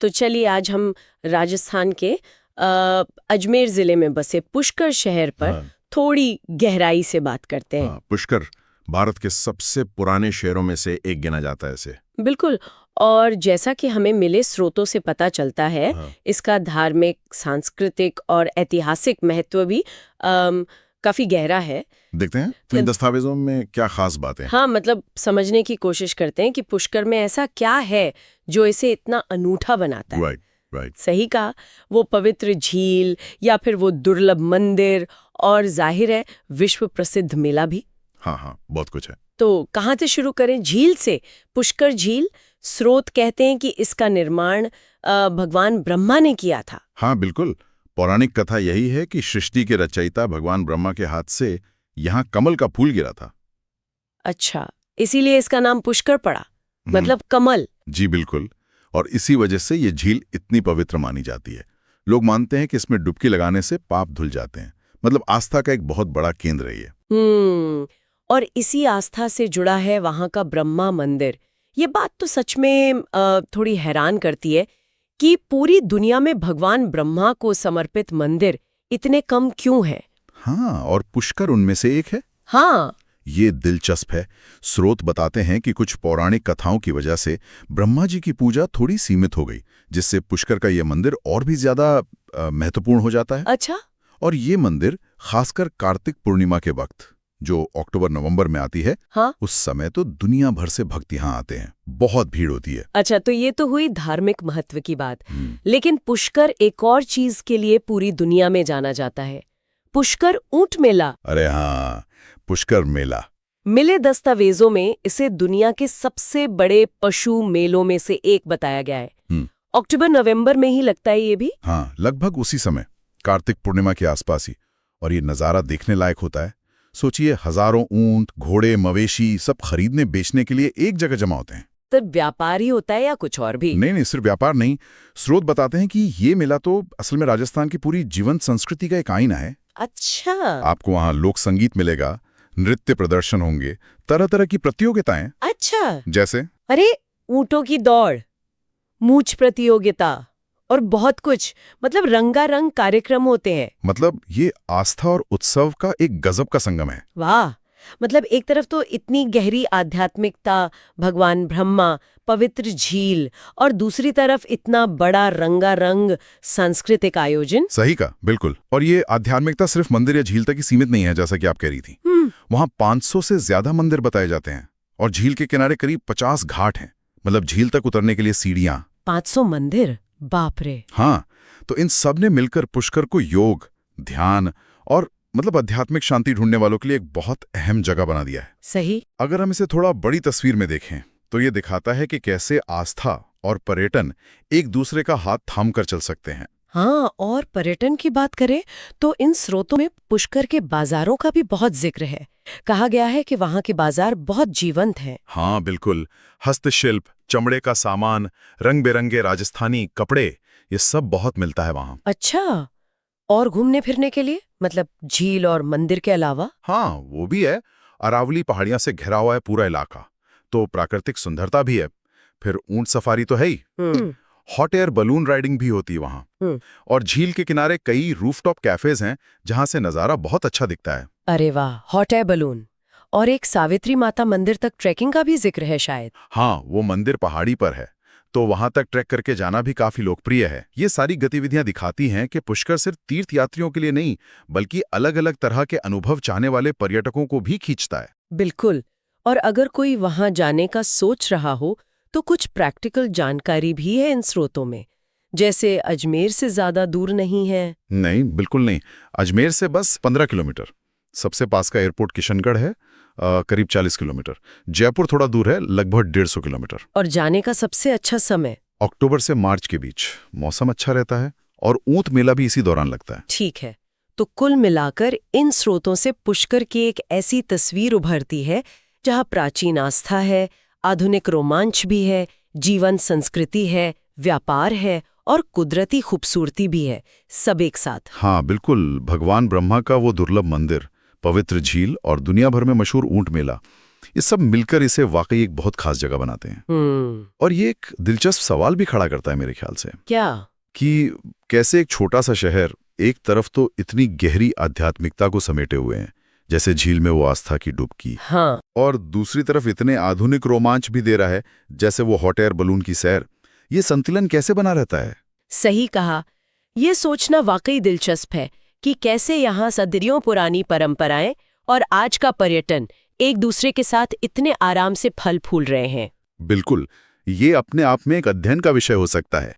तो चलिए आज हम राजस्थान के अजमेर जिले में बसे पुष्कर शहर पर थोड़ी गहराई से बात करते हैं। पुष्कर भारत के सबसे पुराने शहरों में से एक गिना जाता है इसे। बिल्कुल। और जैसा कि हमें मिले स्रोतों से पता चलता है, इसका धार्मिक, सांस्कृतिक और ऐतिहासिक महत्व भी काफी गहरा है। देखते हैं इन दस्तावेजों में क्या खास बातें हैं। हाँ, मतलब समझने की कोशिश करते हैं कि पुष्कर में ऐसा क्या है जो इसे इतना अनूठा बनाता है। राइट। सही कहा। वो पवित्र झील या फिर वो दुर्लभ मंदिर और जाहिर है विश्व प्रसिद्ध मेला भी। हाँ, बहुत कुछ है। तो कहाँ से शुरू करें? झील से। पुष्कर झील, स्रोत कहते हैं कि इसका निर्माण भगवान ब्रह्मा ने किया था। हाँ बिल्कुल, पौराणिक कथा यही है कि सृष्टि के रचयिता भगवान ब्रह्मा के हाथ से यहाँ कमल का फूल गिरा था। अच्छा, इसीलिए इसका नाम पुष्कर पड़ा, मतलब कमल। जी बिल्कुल, और इसी वजह से ये झील इतनी पवित्र मानी जाती है। लोग मानते हैं कि इसमें डुबकी लगाने से पाप धुल जाते हैं। मतलब आस्था का एक बहुत बड़ा केंद्र है ये। और इसी आस्था से जुड़ा है वहाँ का ब्रह्मा मंदिर। ये बात तो सच में थोड़ी हैरान करती है कि पूरी दुनिया में भगवान ब्रह्मा को समर्पित मंदिर इतने कम क्यों हैं? हाँ, और पुष्कर उनमें से एक है। हाँ, ये दिलचस्प है। स्रोत बताते हैं कि कुछ पौराणिक कथाओं की वजह से ब्रह्मा जी की पूजा थोड़ी सीमित हो गई, जिससे पुष्कर का ये मंदिर और भी ज्यादा महत्वपूर्ण हो जाता है। अच्छा। और ये मंदिर खासकर कार्तिक पूर्णिमा के वक्त, जो अक्टूबर-नवंबर में आती है, हाँ? उस समय तो दुनिया भर से भक्त यहाँ आते हैं। बहुत भीड़ होती है। अच्छा, तो ये तो हुई धार्मिक महत्व की बात। लेकिन पुष्कर एक और चीज के लिए पूरी दुनिया में जाना जाता है। पुष्कर ऊंट मेला। अरे हाँ, पुष्कर मेला। मिले दस्तावेजों में इसे दुनिया के सबसे बड़े पशु मेलों में से एक बताया गया है। अक्टूबर-नवंबर में ही लगता है ये भी। हाँ, लगभग उसी समय, कार्तिक पूर्णिमा के आसपास ही। और ये नज़ारा देखने लायक होता है। सोचिए, हजारों ऊंट, घोड़े, मवेशी सब खरीदने बेचने के लिए एक जगह जमा होते हैं। तो व्यापार ही होता है या कुछ और भी? नहीं, सिर्फ व्यापार नहीं। स्रोत बताते हैं कि ये मेला तो असल में राजस्थान की पूरी जीवंत संस्कृति का एक आईना है। अच्छा। आपको वहाँ लोक संगीत मिलेगा, नृत्य प्रदर्शन होंगे, तरह तरह की प्रतियोगिताएं। अच्छा। जैसे? अरे, ऊंटों की दौड़, मूछ प्रतियोगिता और बहुत कुछ। मतलब रंगारंग कार्यक्रम होते हैं। मतलब ये आस्था और उत्सव का एक गजब का संगम है। वाह। मतलब एक तरफ तो इतनी गहरी आध्यात्मिकता, भगवान ब्रह्मा, पवित्र झील, और दूसरी तरफ इतना बड़ा रंगारंग सांस्कृतिक आयोजन। सही का, बिल्कुल। और ये आध्यात्मिकता सिर्फ मंदिर या झील तक ही सीमित नहीं है, जैसा कि आप कह रही थी। वहाँ 500 से ज्यादा मंदिर बताए जाते हैं और झील के किनारे करीब 50 घाट हैं। मतलब झील तक उतरने के लिए सीढ़ियां। 500 मंदिर, बाप रे। हाँ, तो इन सब ने मिलकर पुष्कर को योग, ध्यान और मतलब आध्यात्मिक शांति ढूंढने वालों के लिए एक बहुत अहम जगह बना दिया है। सही। अगर हम इसे थोड़ा बड़ी तस्वीर में देखें तो ये दिखाता है कि कैसे आस्था और पर्यटन एक दूसरे का हाथ थाम कर चल सकते हैं। हाँ, और पर्यटन की बात करें तो इन स्रोतों में पुष्कर के बाजारों का भी बहुत जिक्र है। कहा गया है कि वहाँ के बाजार बहुत जीवंत हैं। हाँ बिल्कुल, हस्तशिल्प, चमड़े का सामान, रंग बिरंगे राजस्थानी कपड़े, ये सब बहुत मिलता है वहाँ। अच्छा, और घूमने फिरने के लिए, मतलब झील और मंदिर के अलावा? हाँ, वो भी है। अरावली पहाड़ियां से घिरा हुआ है पूरा इलाका, तो प्राकृतिक सुंदरता भी है। फिर ऊंट सफारी तो है ही, हॉट एयर बलून राइडिंग भी होती है वहाँ। और झील के किनारे कई रूफटॉप कैफेज हैं जहाँ से नज़ारा बहुत अच्छा दिखता है। अरे वाह, हॉट एयर बलून। और एक सावित्री माता मंदिर तक ट्रैकिंग का भी जिक्र है शायद। हाँ, वो मंदिर पहाड़ी पर है, तो वहां तक ट्रैक करके जाना भी काफी लोकप्रिय है। ये सारी गतिविधियां दिखाती हैं कि पुष्कर सिर्फ तीर्थ यात्रियों के लिए नहीं, बल्कि अलग अलग तरह के अनुभव चाहने वाले पर्यटकों को भी खींचता है। बिल्कुल। और अगर कोई वहां जाने का सोच रहा हो तो कुछ प्रैक्टिकल जानकारी भी है इन स्रोतों में, जैसे अजमेर से ज्यादा दूर नहीं है। नहीं, बिल्कुल नहीं। अजमेर से बस 15 किलोमीटर। सबसे पास का एयरपोर्ट किशनगढ़ है, करीब 40 किलोमीटर। जयपुर थोड़ा दूर है, लगभग 150 किलोमीटर। और जाने का सबसे अच्छा समय? अक्टूबर से मार्च के बीच। मौसम अच्छा रहता है और ऊंट मेला भी इसी दौरान लगता है। ठीक है, तो कुल मिलाकर इन स्रोतों से पुष्कर की एक ऐसी तस्वीर उभरती है जहां प्राचीन आस्था है, आधुनिक रोमांच भी है, जीवन संस्कृति है, व्यापार है और कुदरती खूबसूरती भी है, सब एक साथ। हाँ बिल्कुल, भगवान ब्रह्मा का वो दुर्लभ मंदिर, पवित्र झील और दुनिया भर में मशहूर ऊंट मेला, ये सब मिलकर इसे वाकई एक बहुत खास जगह बनाते हैं। और ये एक दिलचस्प सवाल भी खड़ा करता है मेरे ख्याल से, क्या? कि कैसे एक छोटा सा शहर एक तरफ तो इतनी गहरी आध्यात्मिकता को समेटे हुए हैं, जैसे झील में वो आस्था की डुबकी, हाँ, और दूसरी तरफ इतने आधुनिक रोमांच भी दे रहा है, जैसे वो हॉट एयर बलून की सैर। ये संतुलन कैसे बना रहता है? सही कहा। ये सोचना वाकई दिलचस्प है कि कैसे यहाँ सदियों पुरानी परंपराएं और आज का पर्यटन एक दूसरे के साथ इतने आराम से फल फूल रहे हैं। बिल्कुल, ये अपने आप में एक अध्ययन का विषय हो सकता है।